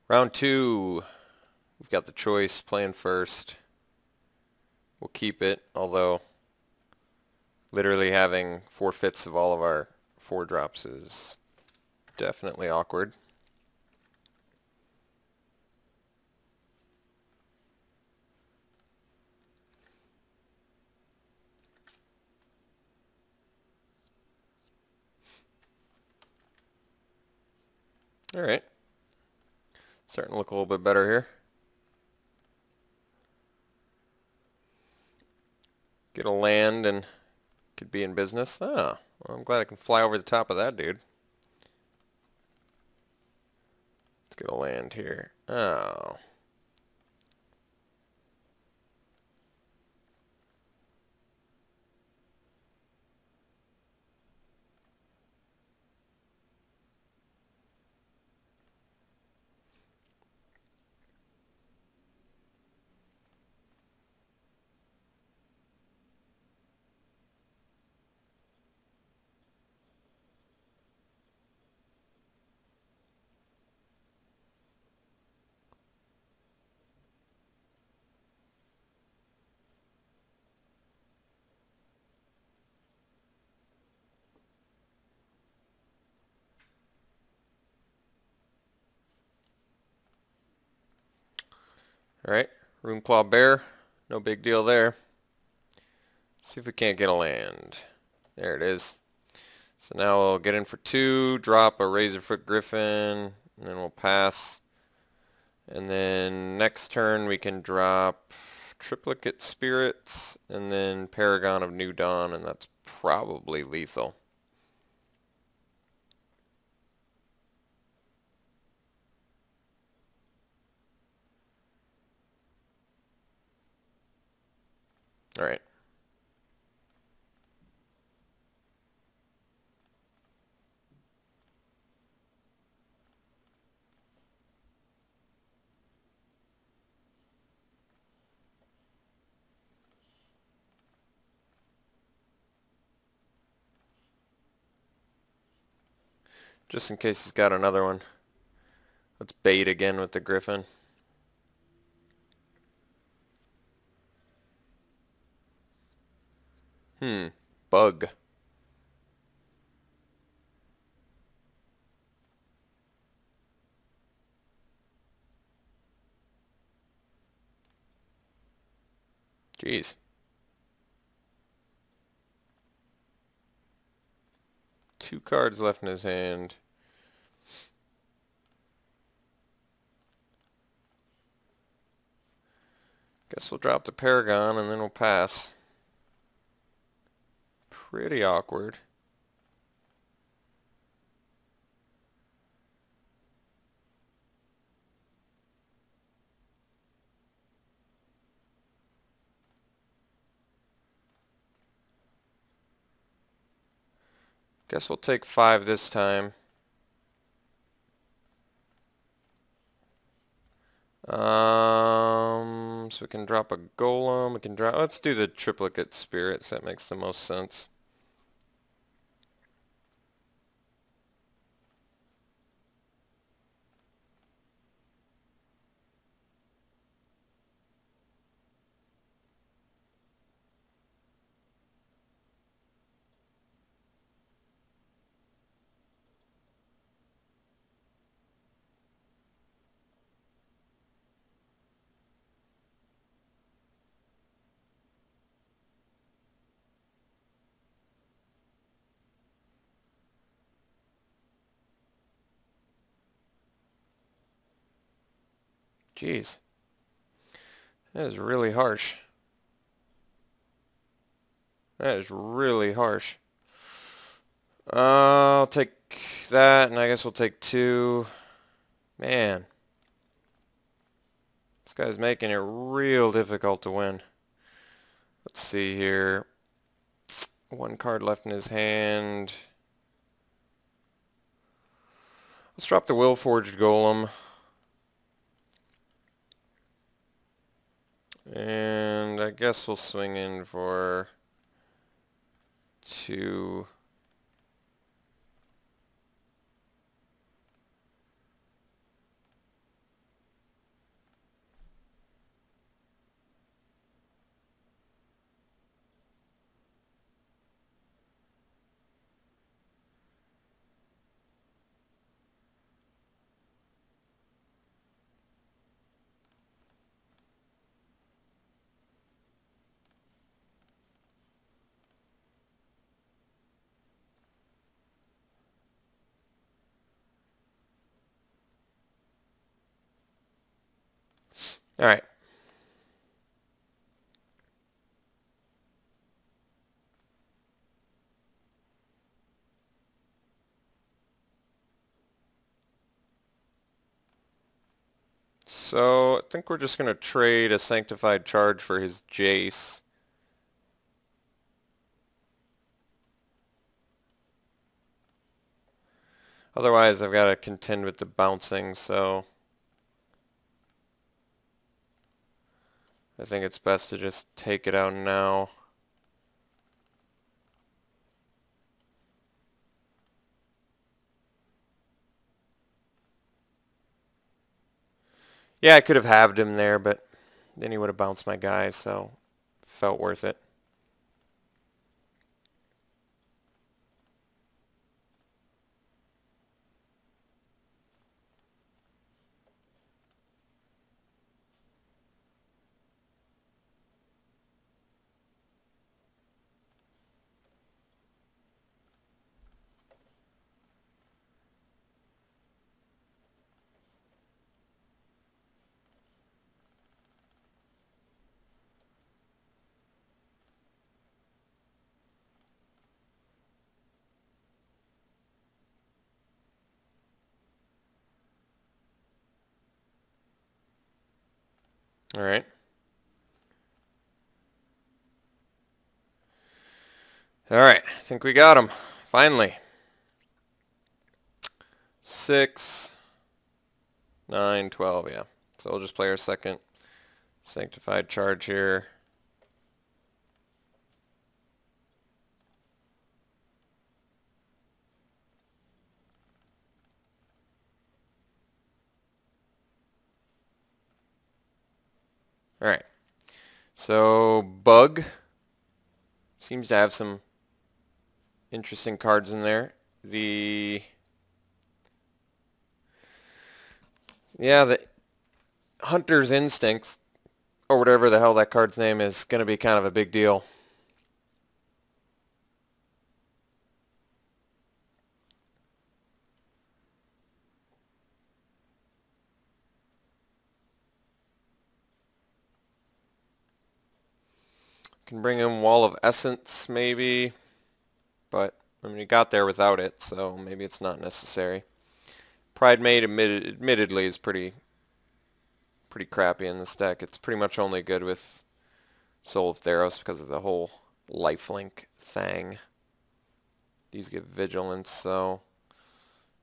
Round two. We've got the choice playing first. We'll keep it, although literally having 4/5 of all of our 4 drops is definitely awkward. Alright. Starting to look a little bit better here. Get a land and could be in business. Ah, well, I'm glad I can fly over the top of that dude. Let's get a land here. Oh. Alright, Roomclaw Bear. No big deal there. See if we can't get a land. There it is. So now we'll get in for 2, drop a Razorfoot Griffin, and then we'll pass. And then next turn we can drop Triplicate Spirits, and then Paragon of New Dawn, and that's probably lethal. Alright. Just in case he's got another one. Let's bait again with the Griffin. Bug. Jeez. Two cards left in his hand. Guess we'll drop the Paragon and then we'll pass. Pretty awkward. Guess we'll take 5 this time. So we can drop a Golem. We can drop. Let's do the Triplicate Spirits. That makes the most sense. Jeez. That is really harsh. That is really harsh. I'll take that, and I guess we'll take 2. Man. This guy's making it real difficult to win. Let's see here. 1 card left in his hand. Let's drop the Willforged Golem. And I guess we'll swing in for 2. Alright. So, I think we're just going to trade a Sanctified Charge for his Jace. Otherwise, I've got to contend with the bouncing, so I think it's best to just take it out now. Yeah, I could have halved him there, but then he would have bounced my guy, so felt worth it. Alright. Alright, I think we got him. Finally. 6, 9, 12, yeah. So we'll just play our second Sanctified Charge here. Alright. So, Bug seems to have some interesting cards in there. The Hunter's Instincts, or whatever the hell that card's name is, going to be kind of a big deal. Can bring in Wall of Essence, maybe, but I mean, he got there without it, so maybe it's not necessary. Pride Mate, admittedly, is pretty crappy in this deck. It's pretty much only good with Soul of Theros because of the whole lifelink thing. These give Vigilance, so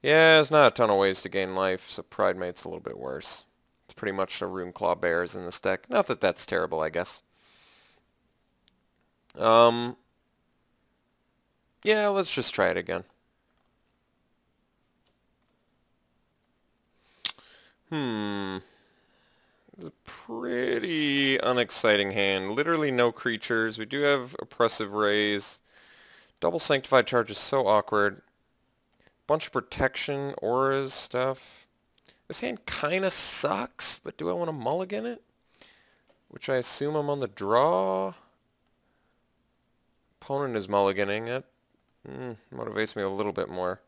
yeah, there's not a ton of ways to gain life, so Pride Mate's a little bit worse. It's pretty much a Runeclaw Bears in this deck. Not that that's terrible, I guess. Yeah, let's just try it again. It's a pretty unexciting hand. Literally no creatures. We do have Oppressive Raise. Double Sanctified Charge is so awkward. Bunch of protection, auras, stuff. This hand kind of sucks, but do I want to mulligan it? Which I assume I'm on the draw. Opponent is mulliganing it. Motivates me a little bit more.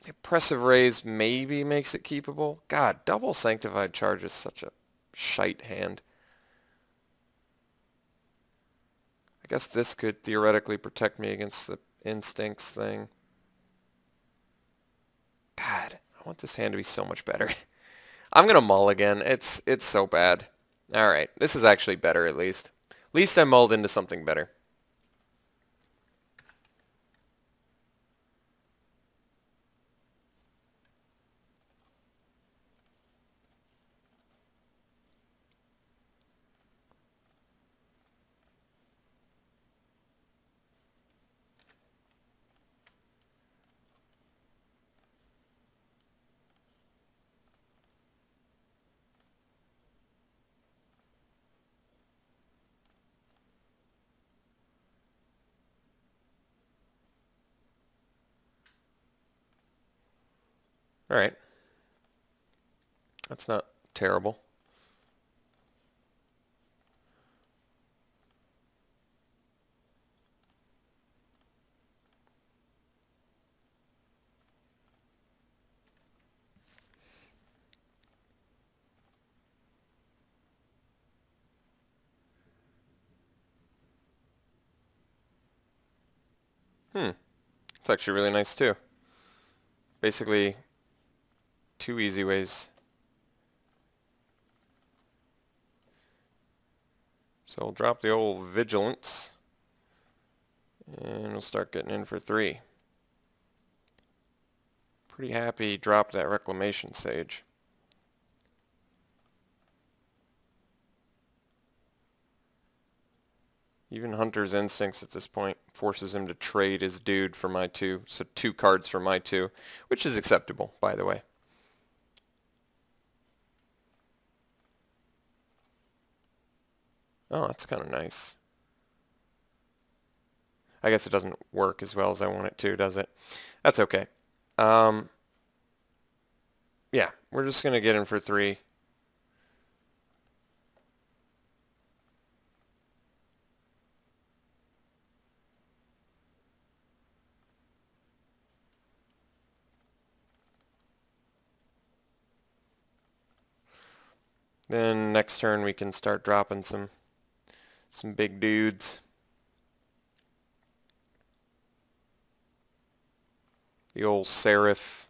The Oppressive Raise maybe makes it keepable. God, double Sanctified Charge is such a shite hand. I guess this could theoretically protect me against the Instincts thing. God, I want this hand to be so much better. I'm gonna mulligan. It's so bad. Alright, this is actually better at least. At least I mulled into something better. Alright. That's not terrible. It's actually really nice too. Basically, 2 easy ways. So we'll drop the old Vigilance, and we'll start getting in for 3. Pretty happy he dropped that Reclamation Sage. Even Hunter's Instincts at this point forces him to trade his dude for my 2. So 2 cards for my 2, which is acceptable, by the way. Oh, that's kind of nice. I guess it doesn't work as well as I want it to, does it? That's okay. Yeah, we're just going to get in for 3. Then next turn we can start dropping some big dudes. The old Seraph.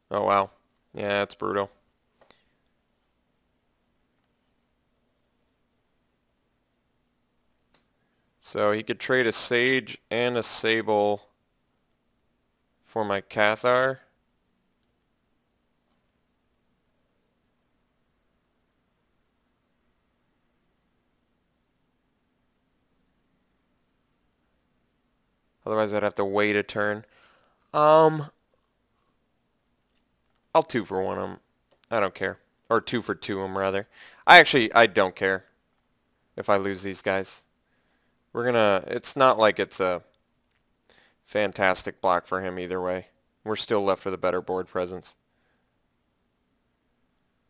Oh wow. Yeah, it's brutal. So he could trade a Sage and a Sable for my Cathar. Otherwise I'd have to wait a turn. I'll 2 for 1 'em. I don't care. Or 2 for 2 'em rather. I don't care if I lose these guys. It's not like it's a fantastic block for him either way. We're still left with a better board presence.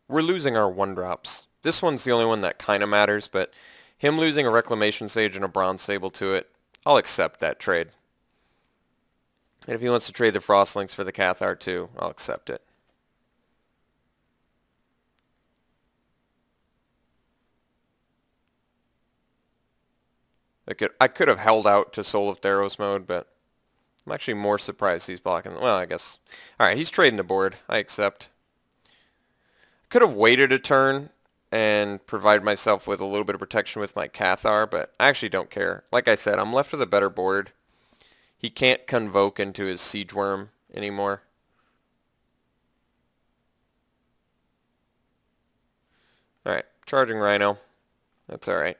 We're losing our 1-drops. This one's the only one that kind of matters, but him losing a Reclamation Sage and a Bronze Sable to it, I'll accept that trade. And if he wants to trade the Frostlinks for the Cathar too, I'll accept it. I could have held out to Soul of Theros mode, but I'm actually more surprised he's blocking. Well, I guess. Alright, he's trading the board. I accept. Could have waited a turn and provide myself with a little bit of protection with my Cathar, but I actually don't care. Like I said, I'm left with a better board. He can't convoke into his Siege Worm anymore. Alright, charging Rhino. That's alright.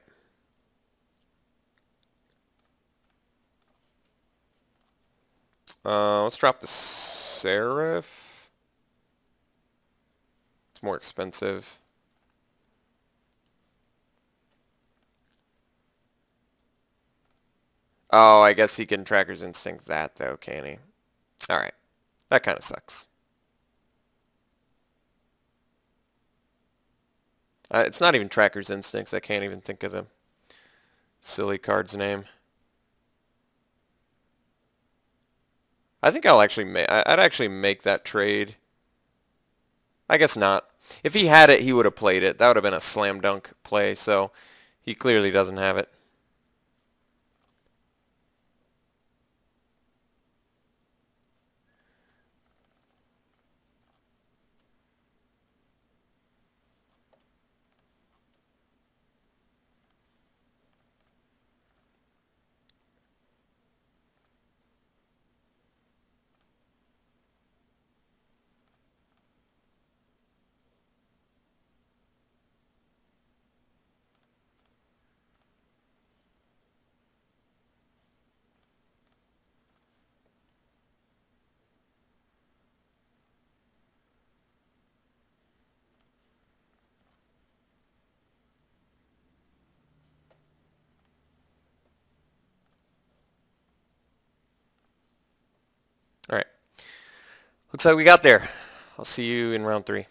Let's drop the Seraph. It's more expensive. Oh, I guess he can Tracker's Instinct that though, can he? Alright. That kind of sucks. It's not even Tracker's Instincts. I can't even think of the silly card's name. I think I'd actually make that trade. I guess not. If he had it, he would have played it. That would have been a slam dunk play, so he clearly doesn't have it. Alright. Looks like we got there. I'll see you in round 3.